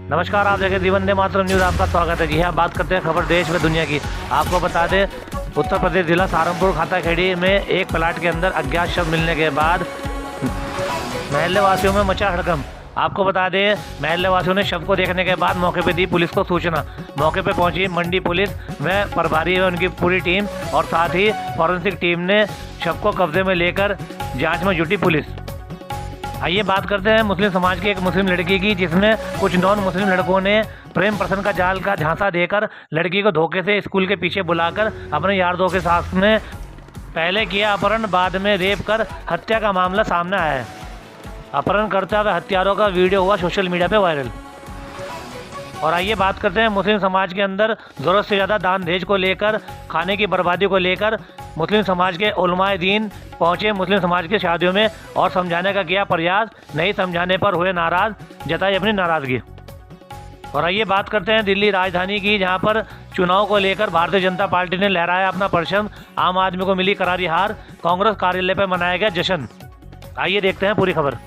नमस्कार, आप देखें वंदे मातरम न्यूज़। आपका स्वागत है। जी हाँ, बात करते हैं खबर देश व दुनिया की। आपको बता दें, उत्तर प्रदेश जिला सहारनपुर खाताखेड़ी में एक प्लाट के अंदर अज्ञात शव मिलने के बाद महल्ले वासियों में मचा हड़कंप। आपको बता दें, महल्ले वासियों ने शव को देखने के बाद मौके पर दी पुलिस को सूचना। मौके पर पहुंची मंडी पुलिस व प्रभारी व उनकी पूरी टीम और साथ ही फॉरेंसिक टीम ने शव को कब्जे में लेकर जाँच में जुटी पुलिस। आइए बात करते हैं मुस्लिम समाज की एक मुस्लिम लड़की की, जिसमें कुछ नॉन मुस्लिम लड़कों ने प्रेम प्रसन्न का जाल का झांसा देकर लड़की को धोखे से स्कूल के पीछे बुलाकर अपने यार दोस्त के साथ में पहले किया अपहरण, बाद में रेप कर हत्या का मामला सामने आया है। अपहरणकर्ता व हत्यारों का वीडियो हुआ सोशल मीडिया पे वायरल। और आइए बात करते हैं मुस्लिम समाज के अंदर ज़रूरत से ज़्यादा दान दहेज को लेकर, खाने की बर्बादी को लेकर मुस्लिम समाज के उलमाए दीन पहुंचे मुस्लिम समाज की शादियों में और समझाने का किया प्रयास। नहीं समझाने पर हुए नाराज, जताई अपनी नाराज़गी। और आइए बात करते हैं दिल्ली राजधानी की, जहां पर चुनाव को लेकर भारतीय जनता पार्टी ने लहराया अपना परचम। आम आदमी को मिली करारी हार, कांग्रेस कार्यालय पर मनाया गया जश्न। आइए देखते हैं पूरी खबर।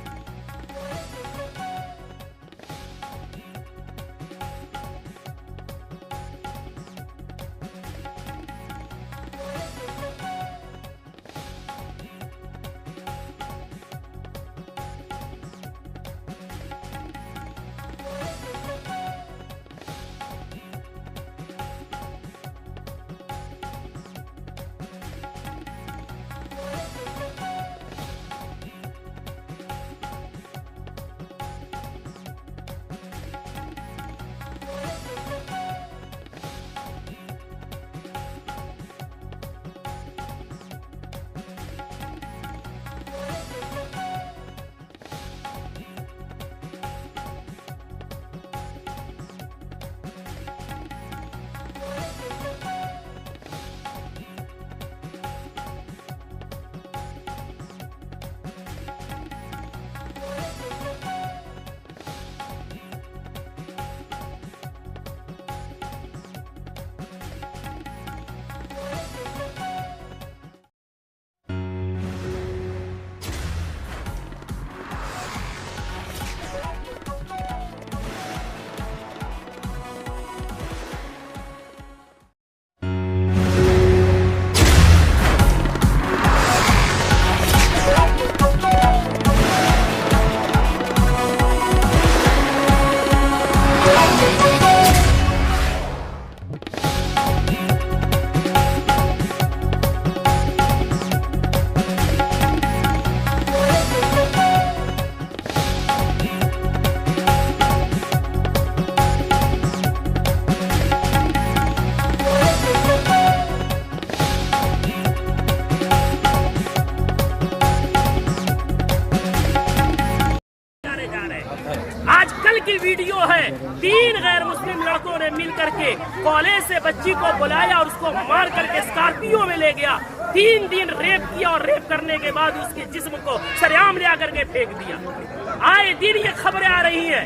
आजकल की वीडियो है, 3 गैर मुस्लिम लड़कों ने मिलकर के कॉलेज से बच्ची को बुलाया और उसको मार करके स्कॉर्पियो में ले गया। 3 दिन रेप किया और रेप करने के बाद उसके जिस्म को सरेआम ले आकर के फेंक दिया। आए दिन ये खबरें आ रही हैं।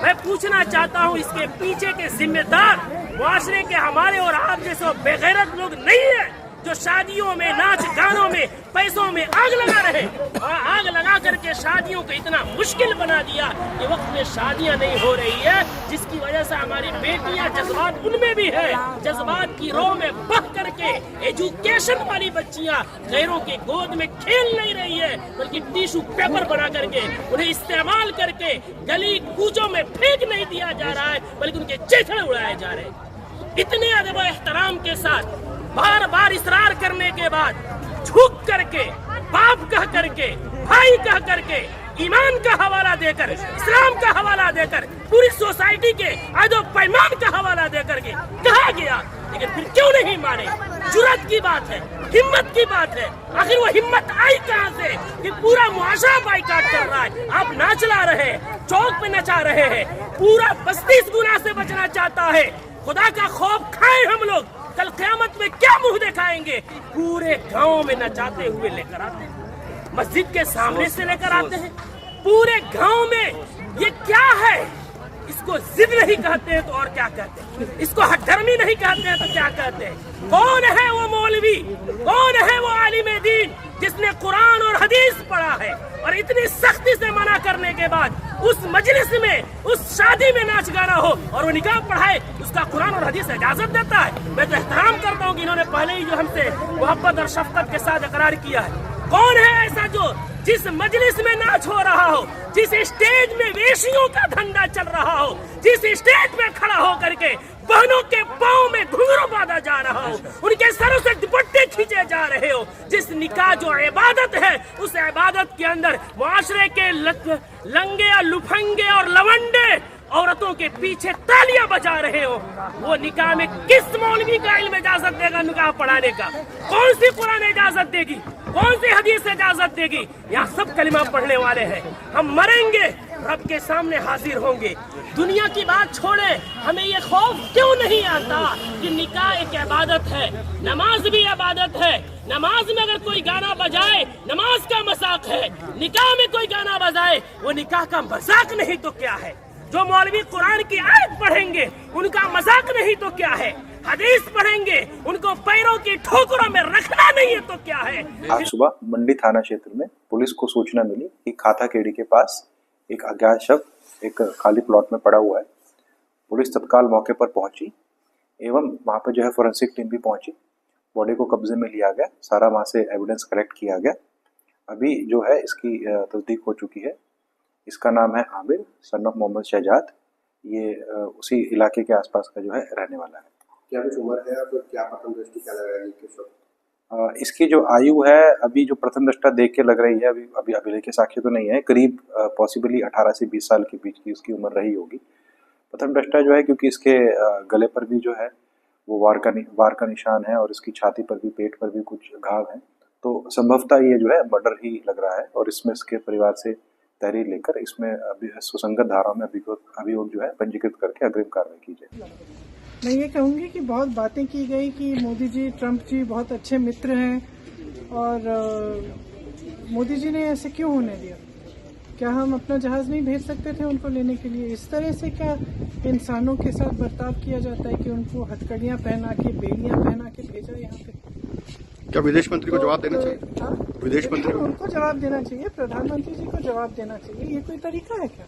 मैं पूछना चाहता हूँ, इसके पीछे के जिम्मेदार मुआशरे के हमारे और आप जैसे बेगैरत लोग नहीं है, जो शादियों में, नाच गानों में, पैसों में आग लगा रहे और आग लगा करके शादियों को इतना मुश्किल बना दिया कि वक्त में शादियां नहीं हो रही है, जिसकी वजह से हमारी बेटियां, जज्बात उनमें भी है, जज्बात की रो में बह करके एजुकेशन वाली बच्चियां गैरों के गोद में खेल नहीं रही है, बल्कि टिश्यू पेपर बना करके उन्हें इस्तेमाल करके गली कूचों में फेंक नहीं दिया जा रहा है, बल्कि उनके चेहरे उड़ाए जा रहे हैं। इतने अदब एहतराम के साथ बार बार इसरार करने के बाद झुक करके, बाप कह करके, भाई कह करके, ईमान का हवाला देकर, इस्लाम का हवाला देकर, पूरी सोसाइटी के अदब पैमान का हवाला देकर के कहा गया, लेकिन फिर क्यों नहीं माने? जुर्रत की बात है, हिम्मत की बात है। आखिर वो हिम्मत आई कहाँ से कि पूरा मुआशरा बाइकाट कर रहा है? आप नाच ला रहे हैं, चौक पे नचा रहे हैं, पूरा बस्ती इस गुनाह से बचना चाहता है। खुदा का खौफ खाए हम लोग, कल क़यामत में क्या मुंह दिखाएंगे? पूरे गांव में नचाते हुए लेकर आते हैं, मस्जिद के सामने से लेकर आते हैं, पूरे गांव में। ये क्या है? इस इसको जिद नहीं कहते हैं तो और क्या कहते हैं, इसको हठधर्मी नहीं कहते हैं तो क्या कहते हैं। कौन है वो मौलवी, कौन है वो आलिम दीन जिसने कुरान और हदीस पढ़ा है और इतनी सख्ती से मना करने के बाद उस मजलिस में, उस शादी में नाच गाना हो और वो निकाह पढ़ाए, उसका कुरान और हदीस इजाजत देता है। मैं तो एहतराम करता हूँ कि इन्होंने पहले ही जो हमसे मोहब्बत और शफकत के साथ इकरार किया है। कौन है ऐसा जो जिस मजलिस में नाच हो रहा हो, जिस स्टेज में वेशियों का धंधा चल रहा हो, जिस स्टेज में खड़ा हो करके बहनों के पाँव में घुंघरू बांधा जा रहा हो, उनके सरों से दुपट्टे खींचे जा रहे हो, जिस निकाह जो इबादत है उस इबादत के अंदर मुआशरे के लंगे और लुफंगे और लवंडे औरतों के पीछे तालियां बजा रहे हो, वो निकाह में किस मौलवी का इल्म इजाजत देगा निकाह पढ़ाने का? कौन सी कुरान इजाजत देगी, कौन सी हदीस इजाजत देगी? यहाँ सब कलिमा पढ़ने वाले हैं। हम मरेंगे, रब के सामने हाजिर होंगे। दुनिया की बात छोड़े, हमें ये खौफ क्यों नहीं आता कि निकाह एक इबादत है, नमाज भी इबादत है। नमाज में अगर कोई गाना बजाए नमाज का मजाक है, निकाह में कोई गाना बजाए वो निकाह का मजाक नहीं तो क्या है? जो मौलवी कुरान की आयत पढ़ेंगे उनका मजाक नहीं तो क्या है? हदीस पढ़ेंगे उनको पैरों की ठोकरों में रखना नहीं है तो क्या है? आज सुबह मंडी थाना क्षेत्र में पुलिस को सूचना मिली कि खाता खेड़ी के पास एक अज्ञात शव एक खाली प्लॉट में पड़ा हुआ है। पुलिस तत्काल मौके पर पहुंची एवं वहां पर जो है फोरेंसिक टीम भी पहुंची। बॉडी को कब्जे में लिया गया, सारा वहां से एविडेंस कलेक्ट किया गया। अभी जो है इसकी तस्दीक हो चुकी है। इसका नाम है आमिर सन ऑफ मोहम्मद शहजाद। ये उसी इलाके के आसपास का जो है रहने वाला है। क्या कुछ उम्र है और क्या प्रथम दृष्टि क्या लग रहा है किस वक्त? इसकी जो आयु है अभी जो प्रथम दृष्टा देख के लग रही है, अभी अभिलेख के साक्ष्य तो नहीं है, करीब पॉसिबली 18 से 20 साल के बीच की उसकी उम्र रही होगी। प्रथम दृष्टा जो है क्योंकि इसके गले पर भी जो है वो वार का निशान है और इसकी छाती पर भी, पेट पर भी कुछ घाव हैं, तो संभवतः ये जो है मर्डर ही लग रहा है। और इसमें इसके परिवार से तहरीर लेकर इसमें अभी सुसंगत धाराओं में अभियोग जो है पंजीकृत करके अग्रिम कार्रवाई की जाए। मैं ये कहूँगी कि बहुत बातें की गई कि मोदी जी, ट्रंप जी बहुत अच्छे मित्र हैं और मोदी जी ने ऐसे क्यों होने दिया? क्या हम अपना जहाज नहीं भेज सकते थे उनको लेने के लिए? इस तरह से क्या इंसानों के साथ बर्ताव किया जाता है कि उनको हथकड़ियाँ पहना के, बेड़ियाँ पहना के भेजा यहाँ पे? क्या विदेश मंत्री को जवाब देना चाहिए? हाँ, विदेश मंत्री को उनको जवाब देना चाहिए, प्रधानमंत्री जी को जवाब देना चाहिए। ये कोई तरीका है क्या?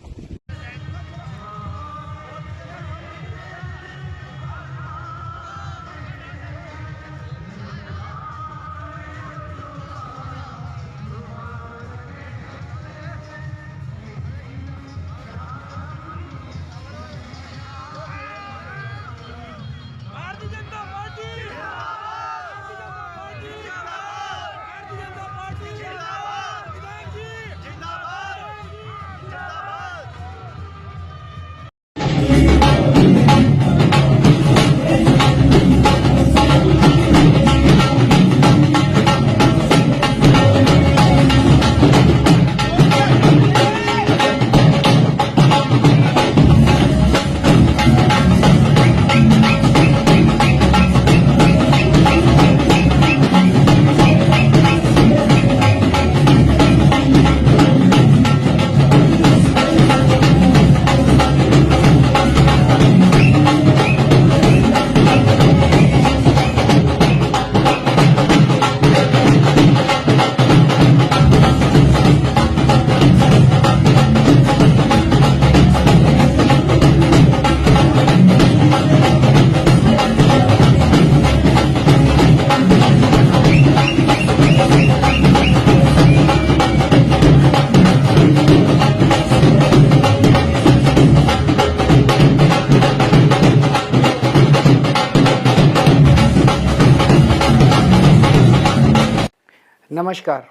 नमस्कार।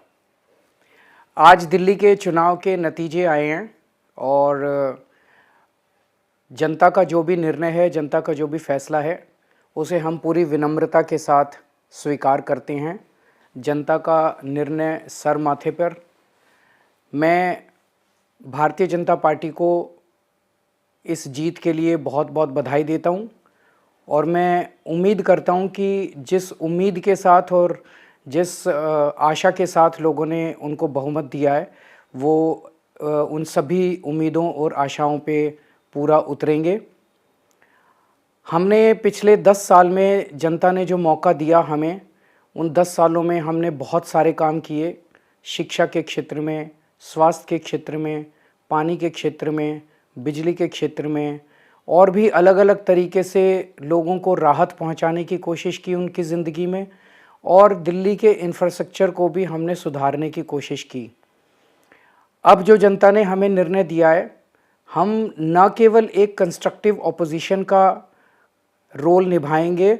आज दिल्ली के चुनाव के नतीजे आए हैं और जनता का जो भी निर्णय है, जनता का जो भी फैसला है, उसे हम पूरी विनम्रता के साथ स्वीकार करते हैं। जनता का निर्णय सर माथे पर। मैं भारतीय जनता पार्टी को इस जीत के लिए बहुत बहुत बधाई देता हूं और मैं उम्मीद करता हूं कि जिस उम्मीद के साथ और जिस आशा के साथ लोगों ने उनको बहुमत दिया है, वो उन सभी उम्मीदों और आशाओं पे पूरा उतरेंगे। हमने पिछले 10 साल में जनता ने जो मौका दिया हमें, उन 10 सालों में हमने बहुत सारे काम किए। शिक्षा के क्षेत्र में, स्वास्थ्य के क्षेत्र में, पानी के क्षेत्र में, बिजली के क्षेत्र में और भी अलग अलग तरीके से लोगों को राहत पहुंचाने की कोशिश की उनकी ज़िंदगी में, और दिल्ली के इंफ्रास्ट्रक्चर को भी हमने सुधारने की कोशिश की। अब जो जनता ने हमें निर्णय दिया है, हम न केवल एक कंस्ट्रक्टिव ऑपोजिशन का रोल निभाएंगे,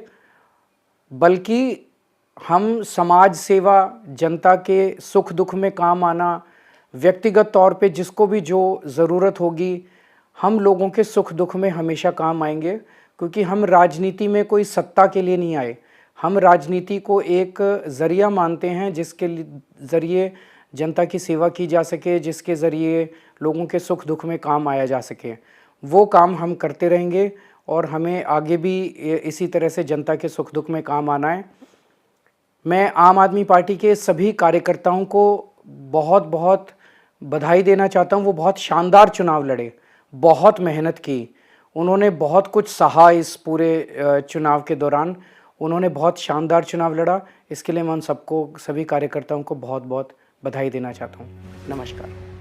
बल्कि हम समाज सेवा, जनता के सुख दुख में काम आना, व्यक्तिगत तौर पे जिसको भी जो ज़रूरत होगी, हम लोगों के सुख दुख में हमेशा काम आएंगे। क्योंकि हम राजनीति में कोई सत्ता के लिए नहीं आए, हम राजनीति को एक ज़रिया मानते हैं जिसके ज़रिए जनता की सेवा की जा सके, जिसके ज़रिए लोगों के सुख दुख में काम आया जा सके। वो काम हम करते रहेंगे और हमें आगे भी इसी तरह से जनता के सुख दुख में काम आना है। मैं आम आदमी पार्टी के सभी कार्यकर्ताओं को बहुत बहुत बधाई देना चाहता हूं। वो बहुत शानदार चुनाव लड़े, बहुत मेहनत की, उन्होंने बहुत कुछ सहा इस पूरे चुनाव के दौरान। उन्होंने बहुत शानदार चुनाव लड़ा, इसके लिए मैं उन सबको, सभी कार्यकर्ताओं को बहुत बहुत बधाई देना चाहता हूं। नमस्कार।